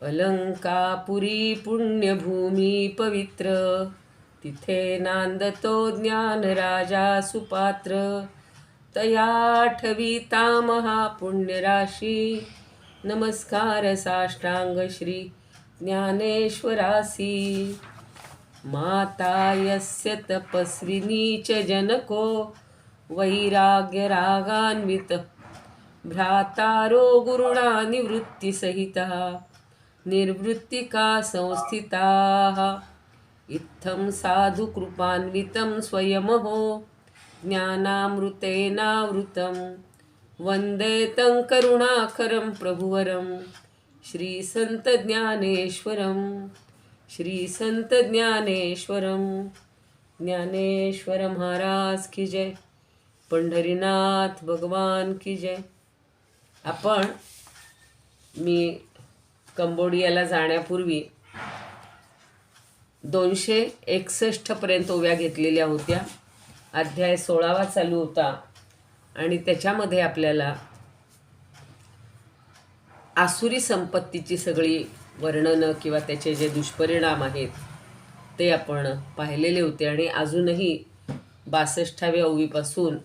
अलंकापुरी पुण्यभूमी पवित्र, तिथे नांदतो ज्ञान राजा सुपात्र. तया ठविता महापुण्यराशी, नमस्कार साष्टांग श्री ज्ञानेश्वरासी. माता यस्य तपस्विनी च जनको, वैराग्य रागान्वित भ्रातारो गुरुणा निवृत्तिसहितः, निर्वृत्तिका संस्थिताः. इत्थं साधु कृपान्वितं स्वयमहो, ज्ञानामृतेनावृतं वन्दे तं करुणाकरं प्रभुवरं, श्रीसंत ज्ञानेश्वरं. श्रीसंत ज्ञानेश्वरं. ज्ञानेश्वर महाराज की जय. पंढरीनाथ भगवान की जय. आपण मी कंबोडियाला जाण्यापूर्वी 261 पर्यंत ओव्या घेतलेल्या होत्या. अध्याय 16वा चालू होता आणि त्याच्यामध्ये आपल्याला आसुरी संपत्तीची सगळी वर्णनं किंवा त्याचे जे दुष्परिणाम आहेत ते आपण पाहिलेले होते. आणि अजूनही 62व्या ओवीपासून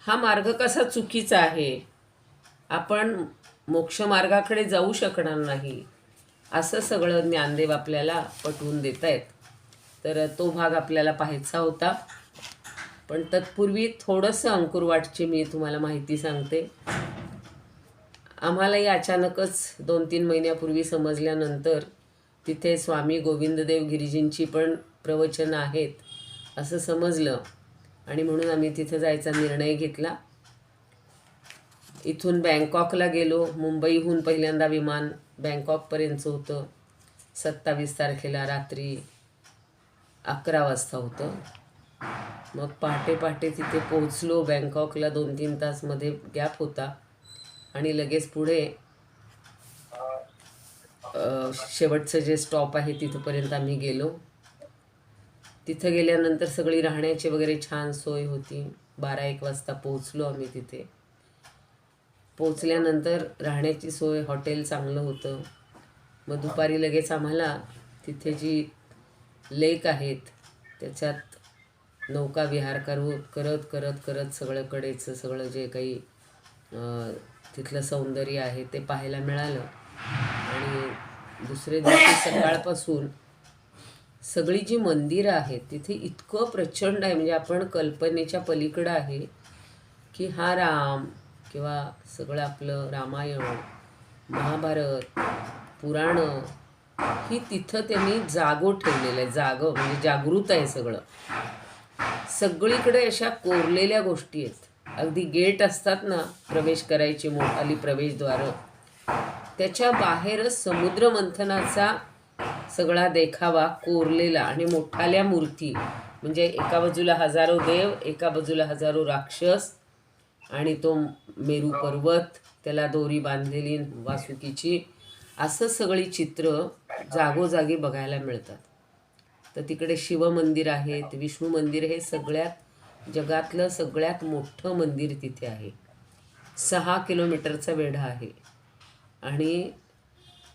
हा मार्ग कसा चुकीचा आहे, आपण मोक्षमार्गाकडे जाऊ शकणार नाही, असं सगळं ज्ञानदेव आपल्याला पटवून देत आहेत. तर तो भाग आपल्याला पाहायचा होता. पण तत्पूर्वी थोडंसं अंकुरवाटची मी तुम्हाला माहिती सांगते. आम्हालाही अचानकच 2-3 महिन्यापूर्वी समजल्यानंतर तिथे स्वामी गोविंददेव गिरिजींची पण प्रवचनं आहेत असं समजलं आणि म्हणून आम्ही तिथं जायचा निर्णय घेतला. इथून बँकॉकला गेलो. मुंबईहून पहिल्यांदा विमान बँकॉकपर्यंतचं होतं. 27 तारखेला रात्री 11 वाजता होतं. मग पहाटे तिथे पोहोचलो. बँकॉकला 2-3 तासमध्ये गॅप होता आणि लगेच पुढे शेवटचं जे स्टॉप आहे तिथपर्यंत आम्ही गेलो. तिथं गेल्यानंतर सगळी राहण्याची वगैरे छान सोय होती. 12-1 वाजता पोहोचलो आम्ही तिथे. पोहोचल्यानंतर राहण्याची सोय, हॉटेल चांगलं होतं. मग दुपारी लगेच आम्हाला तिथे जी लेक आहेत त्याच्यात नौका विहार करत सगळ्याकडेचं सगळं जे काही तिथलं सौंदर्य आहे ते पाहायला मिळालं. आणि दुसऱ्या दिवशी सकाळपासून सगळी जी मंदिरं आहेत तिथे इतकं प्रचंड आहे, म्हणजे आपण कल्पनेच्या पलीकडं आहे की हा राम किंवा सगळं आपलं रामायण, महाभारत, पुराणं ही तिथं त्यांनी जागो ठेवलेलं आहे. जागं म्हणजे जागृत आहे सगळं. सगळीकडे अशा कोरलेल्या गोष्टी आहेत. अगदी गेट असतात ना प्रवेश करायची मोठाली प्रवेशद्वारं, त्याच्या बाहेरच समुद्र मंथनाचा सगळा देखावा कोरलेला आणि मोठाल्या मूर्ती, म्हणजे एका बाजूला हजारो देव, एका बाजूला हजारो राक्षस आणि तो मेरू पर्वत, त्याला दोरी बांधलेली वासुकीची, असं सगळी चित्र जागोजागी बघायला मिळतात. तर तिकडे शिवमंदिर आहेत, विष्णू मंदिर, हे जगातलं सगळ्यात मोठं मंदिर तिथे आहे. 6 किलोमीटरचा वेढा आहे आणि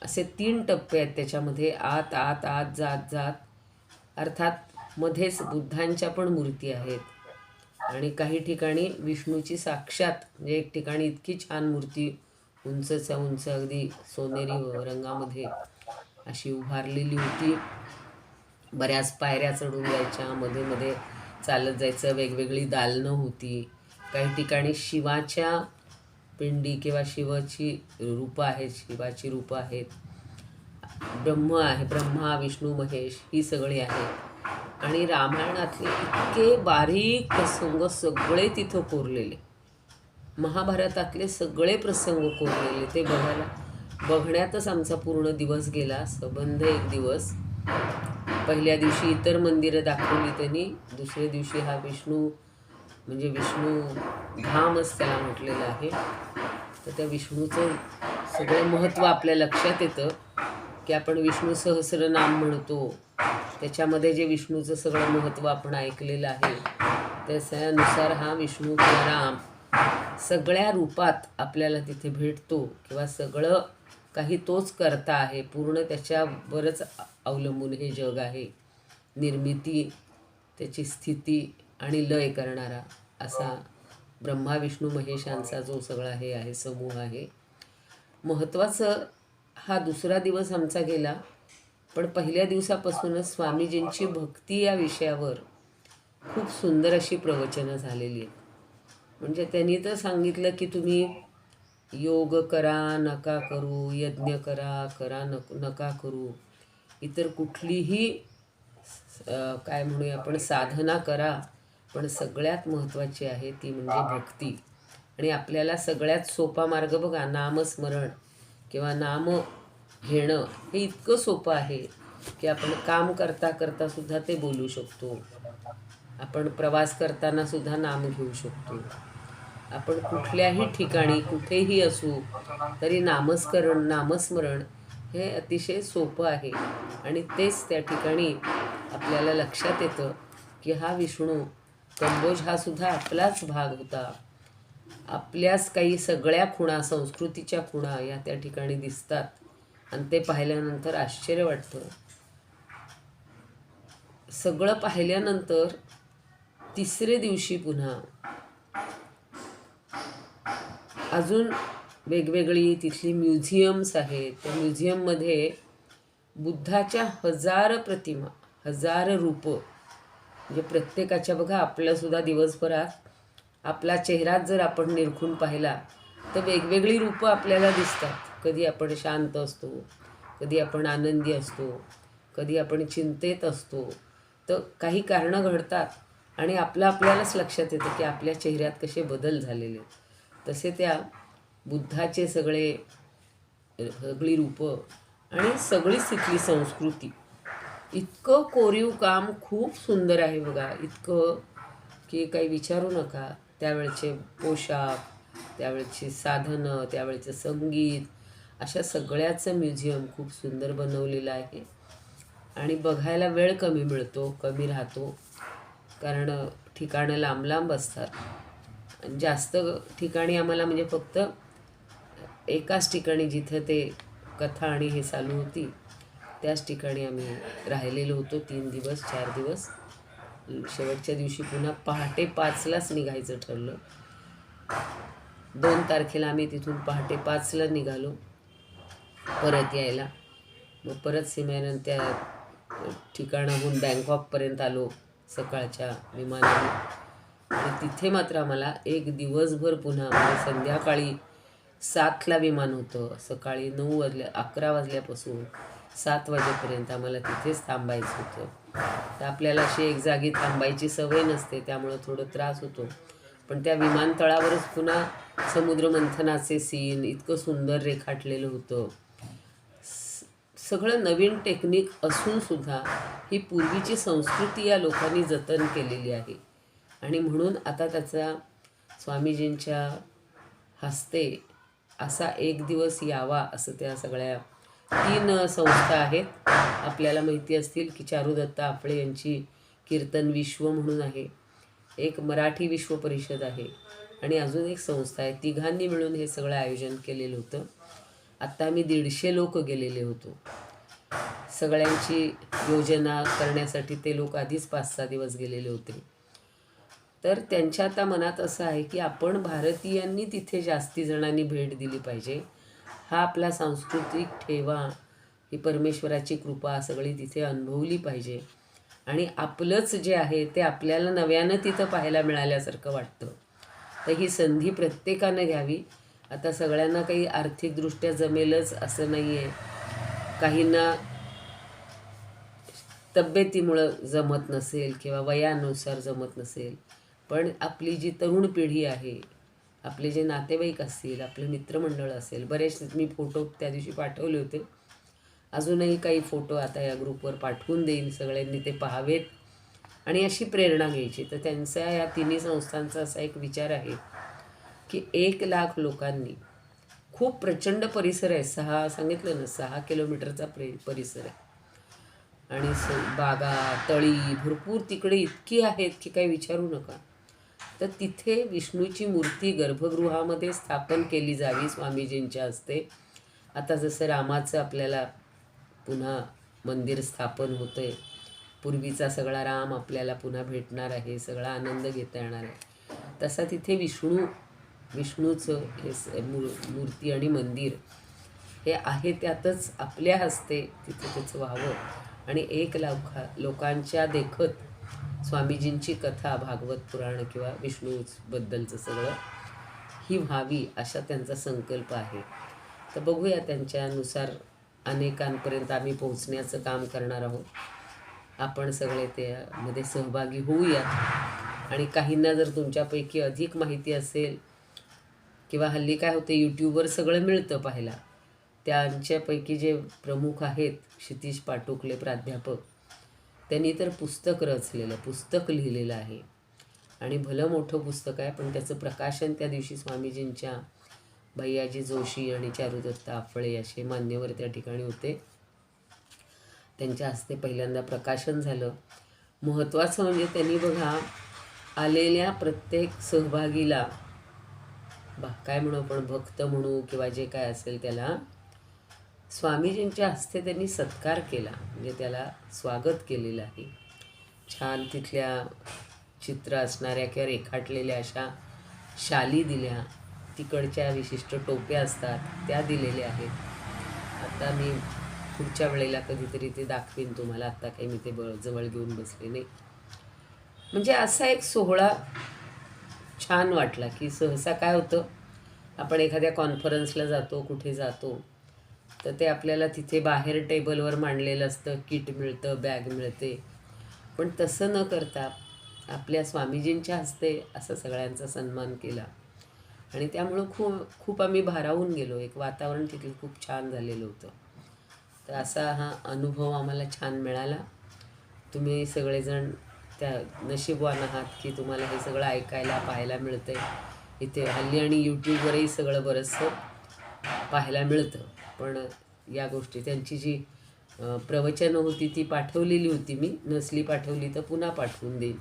असे 3 टप्पे आहेत त्याच्यामध्ये. आत आत आत जात अर्थात मध्येच बुद्धांच्या पण मूर्ती आहेत आणि काही ठिकाणी विष्णूची साक्षात, म्हणजे एक ठिकाणी इतकी छान मूर्ती उंचच्या उंच अगदी सोनेरी रंगामध्ये अशी उभारलेली होती. बऱ्याच पायऱ्या चढून जायच्या, मध्ये चालत जायचं. वेगवेगळी दालनं होती. काही ठिकाणी शिवाच्या पिंडी किंवा शिवाची रूपं आहेत, शिवाची रूपं आहेत. ब्रह्मा विष्णू महेश ही सगळी आहेत. आणि रामायणातले इतके बारीक प्रसंग सगळे तिथं कोरलेले, महाभारतातले सगळे प्रसंग कोरलेले, ते बघण्यातच आमचा पूर्ण दिवस गेला. संबंध 1 दिवस. पहिल्या दिवशी इतर मंदिरं दाखवली त्यांनी. दुसऱ्या दिवशी हा विष्णू धामच त्याला म्हटलेलं आहे. तर त्या विष्णूचं सगळं महत्त्व आपल्या लक्षात येतं की आपण विष्णू सहस्रनाम म्हणतो, त्याच्यामध्ये जे विष्णूचं सगळं महत्त्व आपण ऐकलेलं आहे त्याच्यानुसार हा विष्णू किंवा राम सगळ्या रूपात आपल्याला तिथे भेटतो किंवा सगळं काही तोच करता आहे, पूर्ण त्याच्यावरच अवलंबून हे जग आहे. निर्मिती, त्याची स्थिती आणि लय करणारा असा ब्रह्मा विष्णू महेशांचा जो सगळा हे आहे समूह आहे. महत्त्वाचं हा दुसरा दिवस आमचा गेला, पण पहिल्या दिवसापासूनच स्वामीजींची भक्ती या विषयावर खूप सुंदर अशी प्रवचनं झालेली आहेत. म्हणजे त्यांनी तर सांगितलं की तुम्ही योग करा नका करू, यज्ञ करा करा नका करू, इतर कुठलीही काय म्हणूया आपण साधना करा, पण सगळ्यात महत्त्वाची आहे ती म्हणजे भक्ती. आणि आपल्याला सगळ्यात सोपा मार्ग बघा, नामस्मरण किंवा नाम घेणं हे इतकं सोपं आहे की आपण काम करता करता सुद्धा ते बोलू शकतो. आपण प्रवास करताना सुद्धा नाम घेऊ शकतो. आपण कुठल्याही ठिकाणी कुठेही असू तरी नामस्मरण हे अतिशय सोपं आहे. आणि तेच त्या ठिकाणी आपल्याला लक्षात येतं की हा विष्णू कंबोज हा सुद्धा आपलाच भाग होता. आपल्याच काही सगळ्या खुणा, संस्कृतीच्या खुणा या त्या ठिकाणी दिसतात आणि ते पाहिल्यानंतर आश्चर्य वाटतं. सगळं पाहिल्यानंतर तिसरे दिवशी पुन्हा अजून वेगवेगळी तिथली म्युझियम्स आहेत. त्या म्युझियममध्ये बुद्धाच्या 1000 प्रतिमा, 1000 रूपं, म्हणजे प्रत्येकाच्या बघा, आपल्यासुद्धा दिवसभरात आपला चेहराच जर आपण निरखून पाहिला तर वेगवेगळी रूपं आपल्याला दिसतात. कधी आपण शांत असतो, कधी आपण आनंदी असतो, कधी आपण चिंतेत असतो. तर काही कारणं घडतात आणि आपल्यालाच लक्षात येतं की आपल्या चेहऱ्यात कसे बदल झालेले. तसे त्या बुद्धाचे सगळी रूपं आणि सगळीच तिथली संस्कृती, इतकं कोरीव काम खूप सुंदर आहे बघा, इतकं की काही विचारू नका. त्यावेळचे पोशाख, त्यावेळची साधनं, त्यावेळचं संगीत, अशा सगळ्याचं म्युझियम खूप सुंदर बनवलेलं आहे. आणि बघायला वेळ कमी राहतो, कारण ठिकाणं लांब लांब असतात. जास्त ठिकाणी आम्हाला म्हणजे फक्त एकाच ठिकाणी जिथं ते कथा आणि हे चालू होती त्याच ठिकाणी आम्ही राहिलेलो होतो 3 दिवस 4 दिवस. शेवटच्या दिवशी पुन्हा पहाटे 5लाच निघायचं ठरलं. 2 तारखेला आम्ही तिथून पहाटे 5ला निघालो परत यायला. मग परत सीमेनं त्या ठिकाणाहून बँकॉकपर्यंत आलो सकाळच्या विमानाने. आणि तिथे मात्र आम्हाला एक दिवसभर पुन्हा, म्हणजे संध्याकाळी 7ला विमान होतं, सकाळी 11 वाजल्यापासून 7 वाजेपर्यंत आम्हाला तिथेच थांबायचं होतं. तर आपल्याला अशी एक जागी थांबायची सवय नसते, त्यामुळं थोडं त्रास होतो. पण त्या विमानतळावरच पुन्हा समुद्रमंथनाचे सीन इतकं सुंदर रेखाटलेलं होतं. सगळं नवीन टेक्निक असूनसुद्धा ही पूर्वीची संस्कृती या लोकांनी जतन केलेली आहे. आणि म्हणून आता त्याचा स्वामीजींच्या हस्ते असा एक दिवस यावा असं त्या सगळ्या 3 संस्था आहेत. आपल्याला माहिती असतील की चारुदत्त आपळे यांची कीर्तन विश्व म्हणून आहे, एक मराठी विश्व परिषद आहे आणि अजून एक संस्था आहे. तिघांनी मिळून हे सगळं आयोजन केलेलं होतं. आत्ता आम्ही 150 लोक गेलेले होतो. सगळ्यांची योजना करण्यासाठी ते लोक आधीच 5-6 दिवस गेलेले होते. तर त्यांच्या आता मनात असं आहे की आपण भारतीयांनी तिथे जास्ती जणांनी भेट दिली पाहिजे. हा आपला सांस्कृतिक ठेवा, ही परमेश्वराची कृपा सगळी तिथे अनुभवली पाहिजे आणि आपलंच जे आहे ते आपल्याला नव्यानं तिथं पाहायला मिळाल्यासारखं वाटतं. तर ही संधी प्रत्येकानं घ्यावी. आता सगळ्यांना काही आर्थिकदृष्ट्या जमेलच असं नाही आहे. काहींना तब्येतीमुळं जमत नसेल किंवा वयानुसार जमत नसेल, पण आपली जी तरुण पिढी आहे, आपले जे नातेवाईक असतील, आपले मित्रमंडळ असेल, बरेच मी फोटो त्या दिवशी पाठवले होते. अजूनही काही फोटो आता या ग्रुपवर पाठवून देईन, सगळ्यांनी ते पाहावेत आणि अशी प्रेरणा घ्यायची. तर त्यांचा या तिन्ही संस्थांचा असा एक विचार आहे की 1,00,000 लोकांनी, खूप प्रचंड परिसर आहे, सांगितलं ना 6 किलोमीटरचा परिसर आहे आणि बागा, तळी भरपूर तिकडे इतकी आहेत की काही विचारू नका. तर तिथे विष्णूची मूर्ती गर्भगृहामध्ये स्थापन केली जावी स्वामीजींच्या हस्ते आता जसं रामाचं आपल्याला पुन्हा मंदिर स्थापन होतं आहे, पूर्वीचा सगळा राम आपल्याला पुन्हा भेटणार आहे, सगळा आनंद घेता येणार आहे, तसा तिथे विष्णूचं हे मूर्ती आणि मंदिर हे आहे त्यातच आपल्या हस्ते तिथे त्याचं व्हावं आणि एक लोकांच्या देखत स्वामीजींची कथा, भागवत पुराण किंवा विष्णूबद्दलचं सगळं ही व्हावी असा त्यांचा संकल्प आहे. तर बघूया, त्यांच्यानुसार अनेकांपर्यंत आम्ही पोहोचण्याचं काम करणार आहोत. आपण सगळे त्यामध्ये सहभागी होऊया. आणि काहींना जर तुमच्यापैकी अधिक माहिती असेल किंवा हल्ली काय होते, यूट्यूबवर सगळं मिळतं पाहायला, त्यांच्यापैकी जे प्रमुख आहेत क्षितिज पाटोकले प्राध्यापक, त्यांनी तर पुस्तक लिहिलेलं आहे आणि भलं मोठं पुस्तक आहे. पण त्याचं प्रकाशन त्या दिवशी स्वामीजींच्या भैयाजी जोशी आणि चारुदत्त आफळे असे मान्यवर त्या ठिकाणी होते. त्यांच्या हस्ते पहिल्यांदा प्रकाशन झालं. महत्त्वाचं म्हणजे त्यांनी बघा, आलेल्या प्रत्येक सहभागीला काय म्हणू आपण, भक्त म्हणू किंवा जे काय असेल, त्याला स्वामीजींच्या हस्ते त्यांनी सत्कार केला, म्हणजे त्याला स्वागत केलेलं आहे. छान तिथल्या चित्र असणाऱ्या किंवा रेखाटलेल्या अशा शाली दिल्या, तिकडच्या विशिष्ट टोप्या असतात त्या दिलेल्या आहेत. आता मी पुढच्या वेळेला कधीतरी ते दाखवीन तुम्हाला, आता काही मी ते जवळ घेऊन बसले नाही. म्हणजे असा एक सोहळा छान वाटला, की सहसा काय होतं, आपण एखाद्या कॉन्फरन्सला जातो, कुठे जातो, तर ते आपल्याला तिथे बाहेर टेबलवर मांडलेलं असतं, किट मिळतं, बॅग मिळते. पण तसं न करता आपल्या स्वामीजींच्या हस्ते असा सगळ्यांचा सन्मान केला आणि त्यामुळं खूप आम्ही भारावून गेलो. एक वातावरण तिथलं खूप छान झालेलं होतं. तर असा हा अनुभव आम्हाला छान मिळाला. तुम्ही सगळेजण त्या नशीबवान आहात की तुम्हाला हे सगळं ऐकायला पाहायला मिळतं आहे इथे. हल्ली आणि यूट्यूबवरही सगळं बरंचसं पाहायला मिळतं. पण या गोष्टी, त्यांची जी प्रवचनं होती ती पाठवलेली होती मी, नसली पाठवली तर पुन्हा पाठवून देईन.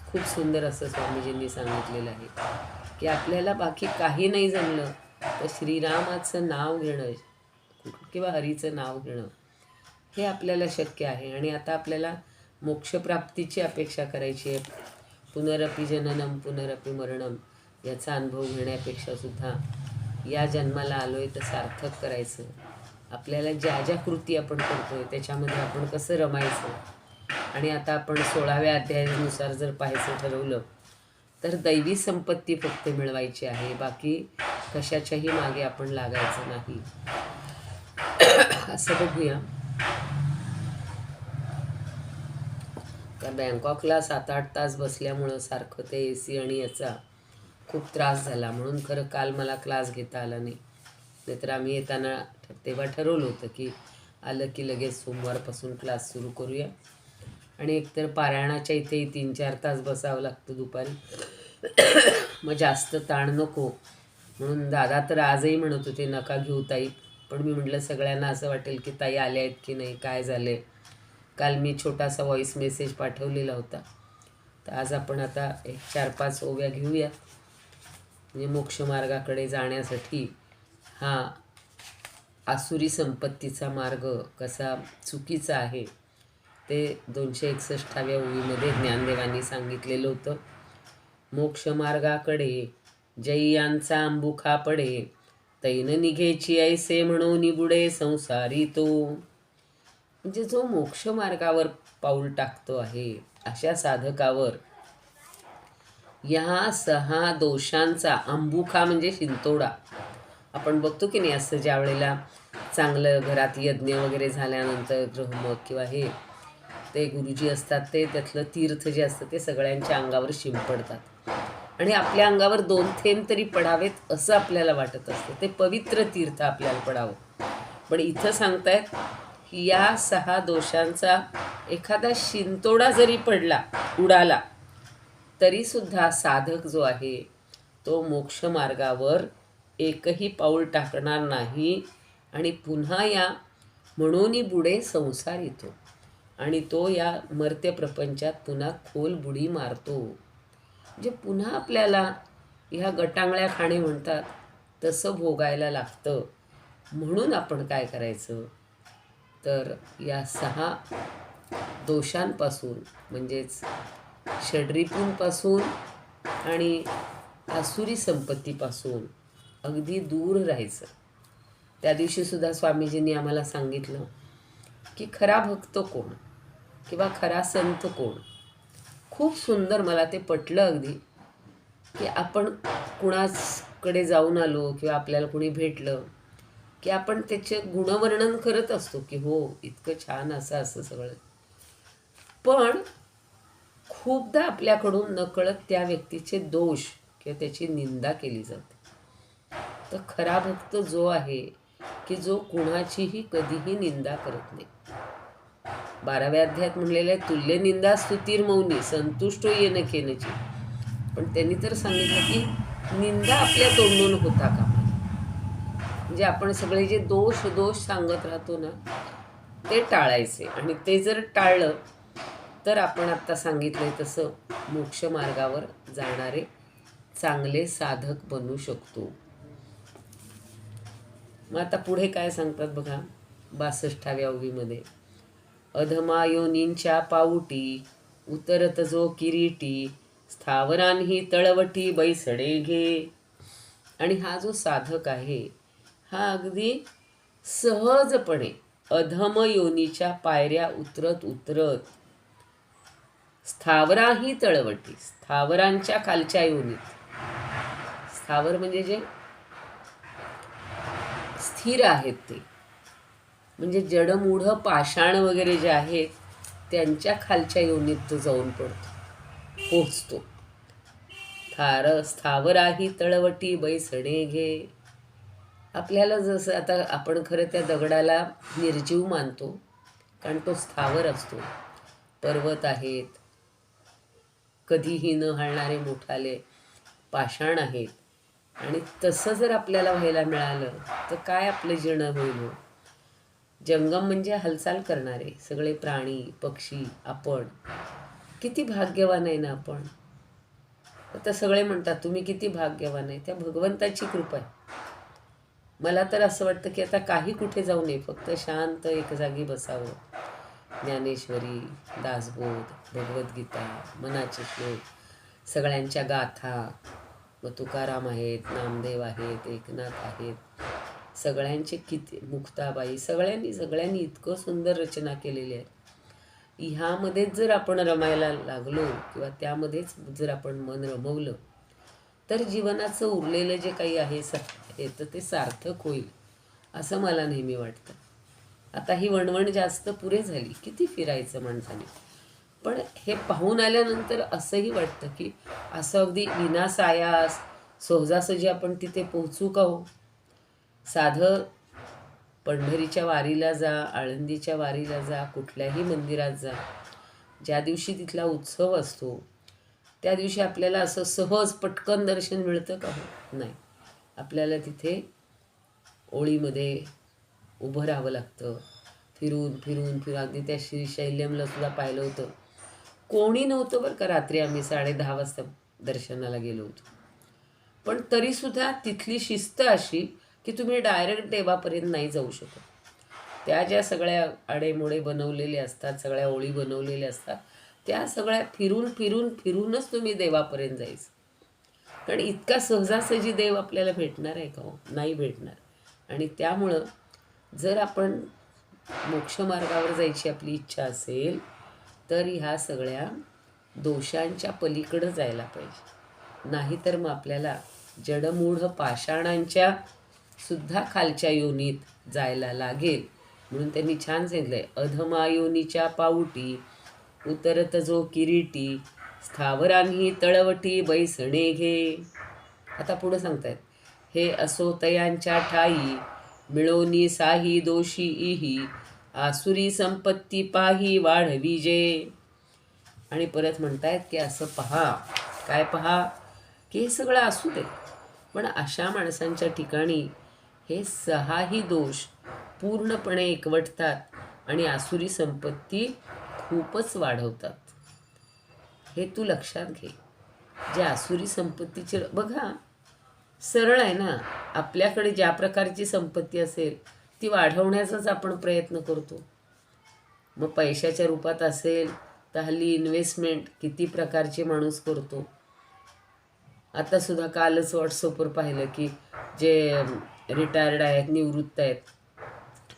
खूप सुंदर असं स्वामीजींनी सांगितलेलं आहे की आपल्याला बाकी काही नाही जमलं तर श्रीरामाचं नाव घेणं किंवा हरीचं नाव घेणं हे आपल्याला शक्य आहे. आणि आता आपल्याला मोक्षप्राप्तीची अपेक्षा करायची आहे. पुनरपि जननम पुनरपि मरणम याचा अनुभव घेण्यापेक्षा सुद्धा या जन्माला आलो आहे तर सार्थक करायचं. आपल्याला ज्या ज्या कृती आपण करतो आहे त्याच्यामध्ये आपण कसं रमायचं. आणि आता आपण 16व्या अध्यायानुसार जर पाहायचं ठरवलं तर दैवी संपत्ती फक्त मिळवायची आहे, बाकी कशाच्याही मागे आपण लागायचं नाही. असं बघूया. त्या बँकॉकला 7-8 तास बसल्यामुळं सारखं ते AC आणि याचा खूप त्रास झाला, म्हणून खरं काल मला क्लास घेता आला नाही. नाहीतर आम्ही येताना तेव्हा ठरवलं होतं की आलं की लगेच सोमवारपासून क्लास सुरू करूया. आणि एकतर पारायणाच्या इथेही 3-4 तास बसावं लागतं दुपारी, मग जास्त ताण नको म्हणून दादा तर आजही म्हणत होते नका घेऊ ताई. पण मी म्हटलं सगळ्यांना असं वाटेल की ताई आल्या आहेत की नाही, काय झाले. काल मी छोटासा व्हॉईस मेसेज पाठवलेला होता. तर आज आपण आता एक 4-5 ओव्या घेऊया. म्हणजे मोक्षमार्गाकडे जाण्यासाठी हा आसुरी संपत्तीचा मार्ग कसा चुकीचा आहे ते 261व्या ओळीमध्ये ज्ञानदेवांनी सांगितलेलं होतं. मोक्षमार्गाकडे जैयांचा अंबुखा पडे, तैन निघेची ऐसे म्हणून बुडे संसारी तो. म्हणजे जो मोक्षमार्गावर पाऊल टाकतो आहे अशा साधकावर या 6 दोषांचा अंबुखा म्हणजे शिंतोडा. आपण बघतो की नाही, असं ज्या वेळेला चांगलं घरात यज्ञ वगैरे झाल्यानंतर ग्रहमक किंवा हे ते गुरुजी असतात ते त्यातलं तीर्थ जे असतं ते सगळ्यांच्या अंगावर शिंपडतात आणि आपल्या अंगावर 2 थेंब तरी पडावेत असं आपल्याला वाटत असतं. ते पवित्र तीर्थ आपल्याला पडावं. पण इथं सांगतायत की या 6 दोषांचा एखादा शिंतोडा जरी पडला, उडाला, तरीसुद्धा साधक जो आहे तो मोक्षमार्गावर एकही पाऊल टाकणार नाही आणि पुन्हा या म्हणून बुडे संसार येतो आणि तो या मर्त्य प्रपंचात पुन्हा खोल बुडी मारतो. म्हणजे पुन्हा आपल्याला ह्या गटांगळ्या खाणे म्हणतात तसं भोगायला लागतं. म्हणून आपण काय करायचं तर या 6 दोषांपासून म्हणजेच षड्रिपूंपासून आणि आसुरी संपत्तीपासून अगदी दूर राहायचं. त्या दिवशीसुद्धा स्वामीजींनी आम्हाला सांगितलं की खरा भक्त कोण किंवा खरा संत कोण. खूप सुंदर मला ते पटलं अगदी की आपण कुणाकडे जाऊन आलो किंवा आपल्याला कुणी भेटलं की आपण त्याचे गुणवर्णन करत असतो की हो इतकं छान असं असं सगळं. पण खूपदा आपल्याकडून नकळत त्या व्यक्तीचे दोष किंवा त्याची निंदा केली जाते. तर खरा भक्त जो आहे की जो कुणाचीही कधीही निंदा करत नाही. 12व्या अध्यायात म्हणलेलं आहे तुल्य निंदा स्तुतीर मौनी संतुष्टो येन केनची. पण त्यांनी तर सांगितलं की निंदा आपल्या तोंडून होता कामा नये. म्हणजे आपण सगळे जे दोष सांगत राहतो ना ते टाळायचे. आणि ते जर टाळलं तर आपण आत्ता सांगितलंय तसं मोक्ष मार्गावर जाणारे चांगले साधक बनू शकतो. मग आता पुढे काय सांगतात बघा 62व्या ओवीमध्ये. अधमा योनींच्या पाऊटी उतरत जो किरीटी स्थावरांही तळवटी बैसडे घे. आणि हा जो साधक आहे हा अगदी सहजपणे अधम योनीच्या पायऱ्या उतरत उतरत स्थावराही तळवटी स्थावरांच्या खालच्या योनीत. स्थावर म्हणजे जे स्थिर आहेत ते म्हणजे जडमूढ पाषाण वगैरे जे आहेत त्यांच्या खालच्या योनीत तो जाऊन पोचतो. स्थावराही तळवटी बैसणे घे. आपल्याला जसं आता आपण खरं त्या दगडाला निर्जीव मानतो कारण तो स्थावर असतो. पर्वत आहेत, कधीही न हलणारे मोठाले पाषाण आहेत. आणि तसं जर आपल्याला व्हायला मिळालं तर काय आपलं जीर्ण होईल. जंगम म्हणजे हालचाल करणारे सगळे प्राणी पक्षी. आपण किती भाग्यवान आहे ना आपण. आता सगळे म्हणतात तुम्ही किती भाग्यवान आहे. त्या भगवंताची कृपा आहे. मला तर असं वाटतं की आता काही कुठे जाऊ नये फक्त शांत एक जागी बसावं. ज्ञानेश्वरी, दासबोध, भगवद्गीता, मनाचे श्लोक, सगळ्यांच्या गाथा. मग तुकाराम आहेत, नामदेव आहेत, एकनाथ आहेत, सगळ्यांचे किती मुक्ताबाई सगळ्यांनी इतकं सुंदर रचना केलेली आहे. ह्यामध्येच जर आपण रमायला लागलो किंवा त्यामध्येच जर आपण मन रमवलं तर जीवनाचं उरलेलं जे काही आहे तर ते सार्थक होईल असं मला नेहमी वाटतं. आता ही वणवण जास्त पुरे झाली. किती फिरायचं माणसाने. पण हे पाहून आल्यानंतर असंही वाटतं की असं अगदी विनासायास सहजासहजी आपण तिथे पोहोचू का हो. साधं पंढरीच्या वारीला जा, आळंदीच्या वारीला जा, कुठल्याही मंदिरात जा, ज्या दिवशी तिथला उत्सव असतो त्या दिवशी आपल्याला असं सहज पटकन दर्शन मिळतं का हो. नाही, आपल्याला तिथे ओळीमध्ये उभं राहावं लागतं. फिरून अगदी त्या श्रीशैल्यमला सुद्धा पाहिलं होतं. कोणी नव्हतं बरं का. रात्री आम्ही 10:30 वाजता दर्शनाला गेलो होतो. पण तरीसुद्धा तिथली शिस्त अशी की तुम्ही डायरेक्ट देवापर्यंत नाही जाऊ शकत. त्या ज्या सगळ्या आडेमोडे बनवलेले असतात, सगळ्या ओळी बनवलेल्या असतात, त्या सगळ्या फिरूनच तुम्ही देवापर्यंत जायचं. कारण इतका सहजासहजी देव आपल्याला भेटणार आहे का हो. नाही भेटणार. आणि त्यामुळं जर आपण मोक्षमार्गावर जायची आपली इच्छा असेल तर ह्या सगळ्या दोषांच्या पलीकडं जायला पाहिजे. नाहीतर मग आपल्याला जडमूढ पाषाणांच्या सुद्धा खालच्या योनीत जायला लागेल. म्हणून त्यांनी छान सांगितलंय अधमा योनीच्या पाऊटी उतरत जो किरीटी स्थावरांही तळवटी बैसणे घे. आता पुढं सांगतायत हे असो तयांच्या ठाई मिळोनी साही दोषी इही आसुरी संपत्ती पाही वाढवी जे. आणि परत म्हणतायत की असं पहा. काय पहा की हे सगळं असू दे पण अशा माणसांच्या ठिकाणी हे 6ही दोष पूर्णपणे एकवटतात आणि आसुरी संपत्ती खूपच वाढवतात. हे तू लक्षात घे. जे आसुरी संपत्तीचे बघा सरळ आहे ना. आपल्याकडे ज्या प्रकारची संपत्ती असेल ती वाढवण्याचाच आपण प्रयत्न करतो. मग पैशाच्या रूपात असेल तर हल्ली इन्व्हेस्टमेंट किती प्रकारची माणूस करतो. आता सुद्धा कालच व्हॉट्सअपवर पाहिलं की जे रिटायर्ड आहेत, निवृत्त आहेत,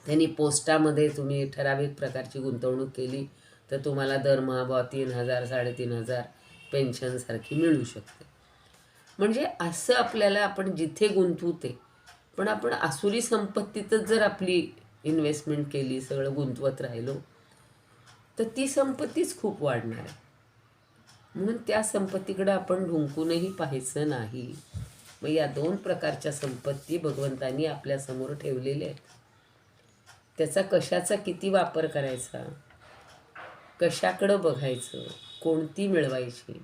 त्यांनी पोस्टामध्ये तुम्ही ठराविक प्रकारची गुंतवणूक केली तर तुम्हाला दरमहा 3,000 3,500 पेन्शनसारखी मिळू शकते. म्हणजे असं आपल्याला आपण जिथे गुंतवू ते, पण आपण आसुरी संपत्तीतच जर आपली इन्व्हेस्टमेंट केली, सगळं गुंतवत राहिलो तर ती संपत्तीच खूप वाढणार आहे. म्हणून त्या संपत्तीकडे आपण ढुंकूनही पाहायचं नाही. मग या 2 प्रकारच्या संपत्ती भगवंतांनी आपल्यासमोर ठेवलेल्या आहेत. त्याचा कशाचा किती वापर करायचा, कशाकडं बघायचं, कोणती मिळवायची.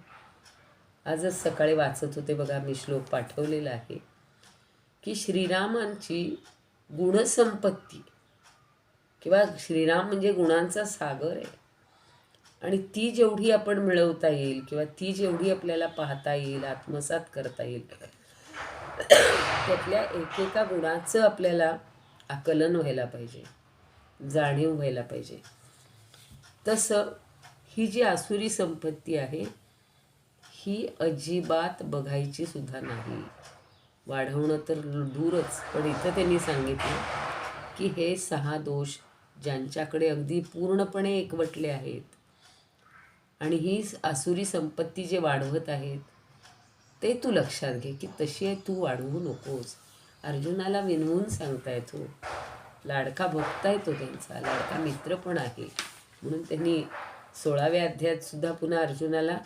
आजच सकाळी वाचत होते बघा, मी श्लोक पाठवलेला आहे की श्रीरामांची गुणसंपत्ती किंवा श्रीराम म्हणजे गुणांचा सागर आहे. आणि ती जेवढी आपण मिळवता येईल किंवा ती जेवढी आपल्याला पाहता येईल, आत्मसात करता येईल, त्यातल्या एकेका गुणाचं आपल्याला आकलन व्हायला पाहिजे, जाणीव व्हायला पाहिजे. तसं ही जी आसुरी संपत्ती आहे ही अजिबात बघायची सुद्धा नाही. वाढवणं तर दूरच, पण इथं त्यांनी सांगितलं की हे 6 दोष ज्यांच्याकडे अगदी पूर्णपणे एकवटले आहेत आणि ही आसुरी संपत्ती जे वाढवत आहेत ते तू लक्षात घे की तशी आहे, तू वाढवू नकोस. अर्जुनाला विनवून सांगताय तो. लाडका भक्त आहे तो, त्यांचा लाडका मित्र पण आहे. म्हणून त्यांनी 16व्या अध्यायात सुद्धा पुन्हा अर्जुनाला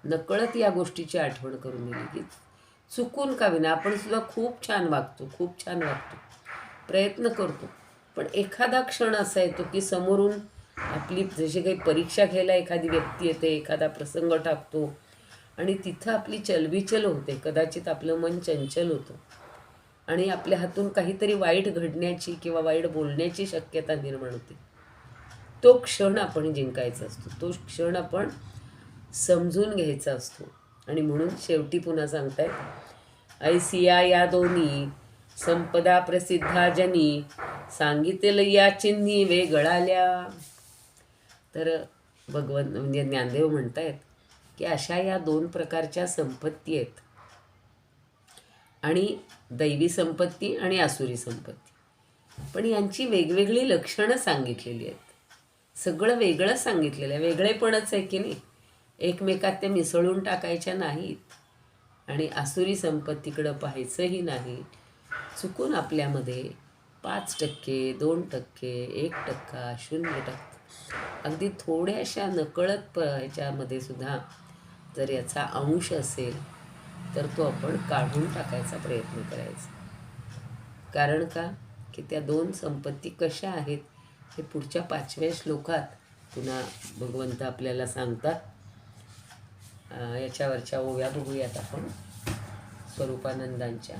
नकळत या गोष्टीची आठवण करून दिली की चुकून का विना आपण सुद्धा खूप छान वागतो, खूप छान वागतो, प्रयत्न करतो, पण एखादा क्षण असा येतो की समोरून आपली जशी काही परीक्षा घ्यायला एखादी व्यक्ती येते, एखादा प्रसंग टाकतो आणि तिथं आपली चलबिचल होते. कदाचित आपलं मन चंचल होतं आणि आपल्या हातून काहीतरी वाईट घडण्याची किंवा वाईट बोलण्याची शक्यता निर्माण होते. तो क्षण आपण जिंकायचा असतो, तो क्षण आपण समजून घ्यायचा असतो. आणि म्हणून शेवटी पुन्हा सांगतायत, ऐसिया या दोन्ही संपदा प्रसिद्धा जनी, सांगितलं या चिन्ही वेगळाल्या. तर भगवंत म्हणजे ज्ञानदेव म्हणतायत की अशा या 2 प्रकारच्या संपत्ती आहेत, आणि दैवी संपत्ती आणि आसुरी संपत्ती. पण यांची वेगवेगळी लक्षणं सांगितलेली आहेत. सगळं वेगळं सांगितलेलं आहे, वेगळेपणच आहे की नाही. एकमेकात त्या मिसळून टाकायच्या नाहीत आणि आसुरी संपत्तीकडं पाहायचंही नाही. चुकून आपल्यामध्ये 5%, 2%, 1%, 0%, अगदी थोड्याशा नकळत ह्याच्यामध्ये सुद्धा जर याचा अंश असेल तर तो आपण काढून टाकायचा प्रयत्न करायचा. कारण का की त्या 2 संपत्ती कशा आहेत हे पुढच्या 5व्या श्लोकात पुन्हा भगवंत आपल्याला सांगतात. याच्यावरच्या ओव्या बघूयात आपण स्वरूपानंदांच्या.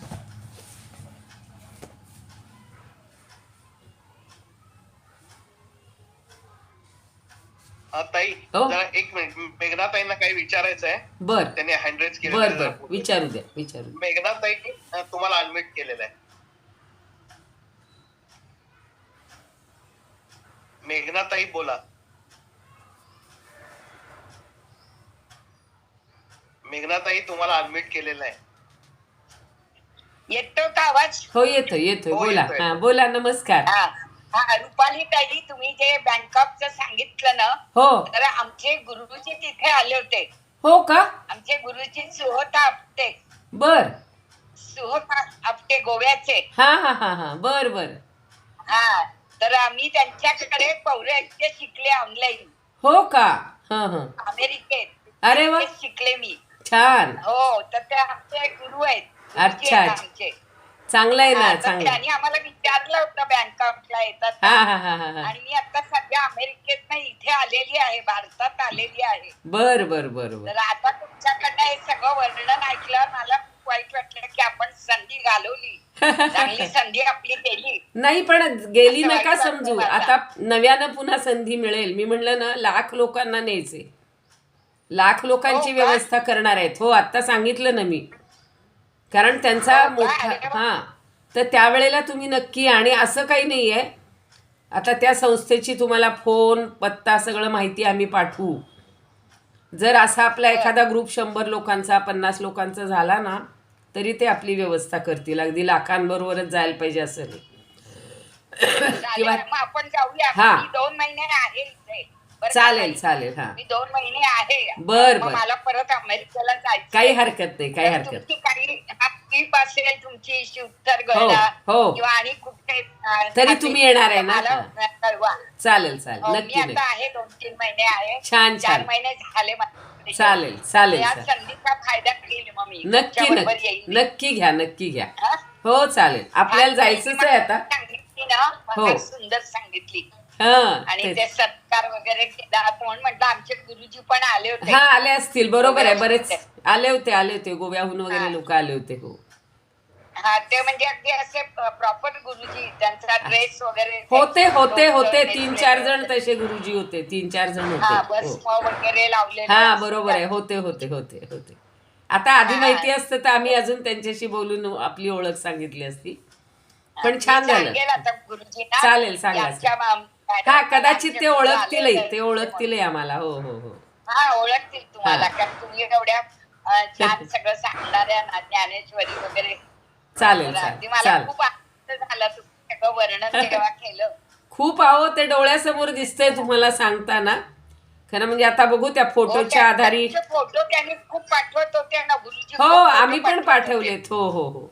ताई जरा एक मिनिट, मेघनाताईंना काही विचारायचं आहे. बर त्यांनी हँड रेज बर केलेलं बर विचारू द्या, विचारू. मेघनाताई तुम्हाला अनम्यूट केलेलं आहे. मेघनाताई बोला. मेघनाताई तुम्हाला अनम्यूट केलेलं आहे. येतो का आवाज? हो येतोय येतोय, हो, बोला. येतोय. हा बोला, नमस्कार. रुपाली ताई, तुम्ही जे बँकॉकचं सांगितलं ना, हो तर आमचे गुरुजी तिथे आले होते. हो का? आमचे गुरुजी सुहोता आपटे, बर. सुहोता आपटे गोव्याचे. हा हा हा हा बर बर. हा, तर आम्ही त्यांच्याकडे पौराहित्य शिकले ऑनलाईन. हो का? हा हा. अमेरिकेत. अरे वा, तिथे शिकले मी. छान. हो, तर ते आमचे गुरु आहेत. अच्छा, आमचे. चांगलं आहे ना, तर चांगलं. त्यांनी आम्हाला विचारलं होतं बँकॉकला येतात हा का? हा हा हा हा. आणि मी आता सध्या अमेरिकेत नाही, इथे आलेली आहे, भारतात आलेली आहे. बर बर बर बर. तर आता तुमच्याकडनं हे सगळं वर्णन ऐकलं, मला खूप वाईट वाटलं की आपण संधी घालवली. चांगली संधी आपली गेली. नाही पण गेली असं नका वाटतं समजू. मला. आता नव्यानं पुन्हा संधी मिळेल. मी म्हणलं ना, 1,00,000 लोकांना न्यायचे, 1,00,000 लोकांची हो का? व्यवस्था करणार आहेत. हो, आता सांगितलं ना मी. कारण त्यांचा हो का? मोठा अरे वा. हां, तर त्यावेळेला तुम्ही नक्की, आणि असं काही नाही आहे, आता त्या संस्थेची तुम्हाला फोन पत्ता सगळं माहिती आम्ही पाठवू. जर असा आपला बर. एखादा ग्रुप 100 लोकांचा 50 लोकांचा झाला ना, तरी ते आपली व्यवस्था करतील. अगदी लाखांबरोबरच जायला पाहिजे असं नाही. किंवा चालेल, मग आपण जाऊया. हा. मी 2 महिने आहे इथे. बरं का चालेल ताई? चालेल हां, मी 2 महिने आहे. बर मग बर, मला परत अमेरिकेला जायचं. काही हरकत नाही, काही तर हरकत तुमची काही ट्रिप असेल तुमची शिवतर हो गडला हो, किंवा आणि कुठे तरी तुम्ही येणार आहे ना? मला हां. कळवा. चालेल चालेल, हो, मी नक्की आता नक्की. आहे 2-3 महिने आहे. छान 4 छान, महिने झाले मला. चालेल चालेल या चालेल, संधीचा फायदा घेईल मग मी नक्की तुमच्याबरोबर नक्की येईल मी. नक्की घ्या, नक्की घ्या. हा? हो चालेल, आपल्याला जायचंच आहे आता. सांगितली ना, हो. फार सुंदर सांगितली. हां आणि तेच. ते सत्कार वगैरे केला. म्हणून म्हटलं आमचे गुरुजी पण आले होते. हा आले असतील, बरोबर आहे, बरेच गोव्याहून. आले होते गोव्याहून वगैरे हा. लोक आले होते. हो हा, ते म्हणजे अगदी असे प्रॉपर गुरुजी, त्यांचा ड्रेस वगैरे होते होते होते, डोक्यावर 3-4 जण नेसलेले. तसे गुरुजी होते, 3-4 जण हा, होते. हो भस्म वगैरे लावलेले. हा बरोबर आहे, होते होते होते होते. आता आधी हा. माहिती असतं तर आम्ही अजून त्यांच्याशी बोलून आपली ओळख सांगितली असती, पण मी छान झालं. सांगेल आता गुरुजींना. चालेल, सांगा, आमच्या हा कदाचित ते आमच्या गुरु ओळखतीलही, आले ते होते. ओळखतीलही आम्हाला. हो हो हो, हा, ओळखतील तुम्हाला. हा. कारण तुम्ही एवढ्या छान सगळं सांगणाऱ्या ना, ज्ञानेश्वरी वगैरे. चालेल तर अगदी चालेल मला चालेल. खूप आनंद झाला तुम्ही सगळं वर्णन जेव्हा केलं. खूप आहो, ते डोळ्यासमोर दिसतंय तुम्हाला सांगताना. खरं म्हणजे आता बघू त्या फोटोच्या आधारे. फोटो त्यांनी खूप पाठवत होते ना गुरुजी. हो, खूप photo आम्ही पण पाठवत होते. पाठवलेत. हो हो हो,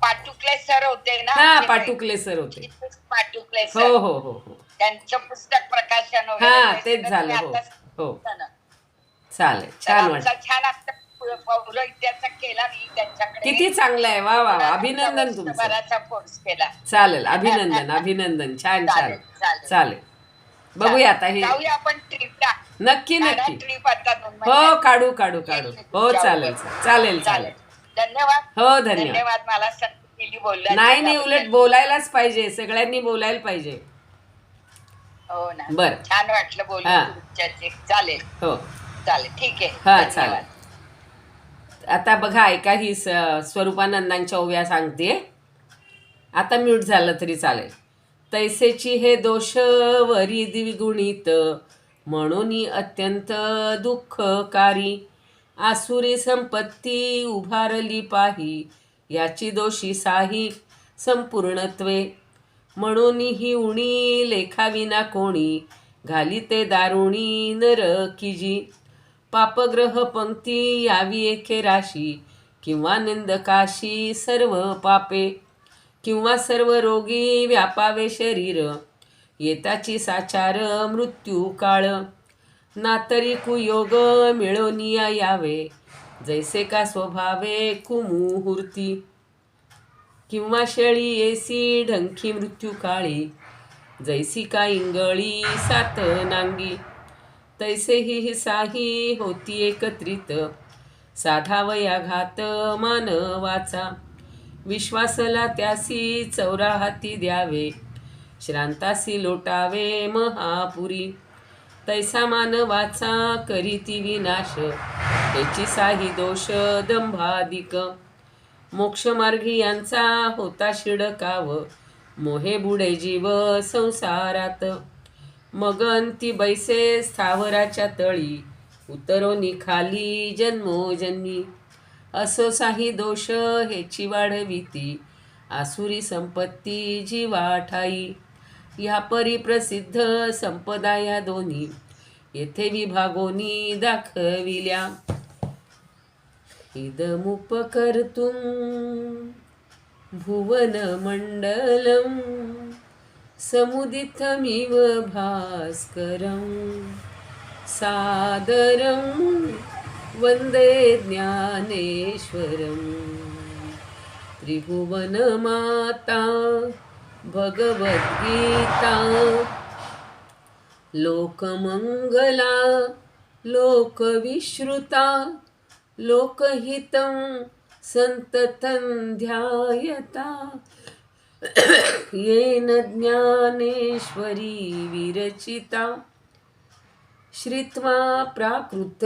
पाटुकले सर होते ना हा आमचे पाटुकले सर होते. ते. पाटुकले हो सर. हो हो हो, त्यांचं पुस्तक प्रकाशन हा वगैरे तेच सगळं झालं. तुम्ही हो आताच हो, सांगितलं ना. चालेल, तर छान आमचा वाटत. छान आता पौरोहित्याचा केला मी त्यांच्याकडे. किती चांगलं आहे, वा वा वा, पुन्हा अभिनंदन तुमचं. वर्षभराचा कोर्स केला. चालेल, अभिनंदन अभिनंदन, छान छान. चालेल, चालेल. चालेल, बघूया आता हे. जाऊया आपण ट्रिपला. नक्की नक्की. ट्रिप आता 2 हो, महिन्यात. काढू काढू काढू. हो चालेल चालेल चालेल. धन्यवाद. हो धन्यवाद. धन्यवाद मला संधी दिली बोलण्याची. नाही नाही, उलट बोलायलाच पाहिजे, सगळ्यांनी बोलायला पाहिजे. हो ना. बरं. छान वाटलं बोलून हा. तुमच्याशी. चालेल हो चालेल, ठीक आहे. हा धन्यवाद. चालेल. आता बघा, ऐका, ही स्वरूपानंदांच्या ओव्या सांगते. आता म्यूट झालं तरी चालेल. तैसेची हे दोष वरी द्विगुणित, म्हणून अत्यंत दुःखकारी. आसुरी संपत्ती उभारली पाही, याची दोषी साही संपूर्णत्वे. म्हणून ही उणी लेखाविना कोणी, घाली ते दारुणी नरकिजी. पापग्रह पंक्ती यावी एके राशी, किंवा निंदकाशी सर्व पापे. किंवा सर्व रोगी व्यापावे शरीर, येताची साचार मृत्यू काळ. नातरी कुयोग मिळोनिया यावे, जैसे का स्वभावे कुमुहूर्ती. किंवा शेळी येसी ढंकी मृत्यू काळी, जैसी का इंगळी सात नांगी. तैसे ही साही होती एकत्रित, साधावया घात मानवाचा. विश्वासला त्यासी चौरा हाती द्यावे, श्रांतासी लोटावे महापुरी. तैसा मानवाचा करीती विनाश, त्याची साही दोष दंभाधिक. मोक्षमार्गी यांचा होता शिडकाव, मोहे बुडे जीव संसारात. मग अंती बैसे स्थावराच्या तळी, उतरोनी खाली जन्मोजन्मी. असो साही दोष हेची वाढविती, आसुरी संपत्ती जीवा ठाई. ह्या परी प्रसिद्ध संपदा या दोन्ही, येथे विभागोनी दाखविल्या. इदमुपकर्तुं भुवनमण्डलं, समुदितमिव भास्करं. सादरं वन्दे ज्ञानेश्वरं. त्रिभुवनमाता भगवद्गीता, लोकमंगला लोकविश्रुता. लोकहितं संततं ध्यायता, येन ज्ञानेश्वरी विरचिता. श्रुत्वा प्राकृत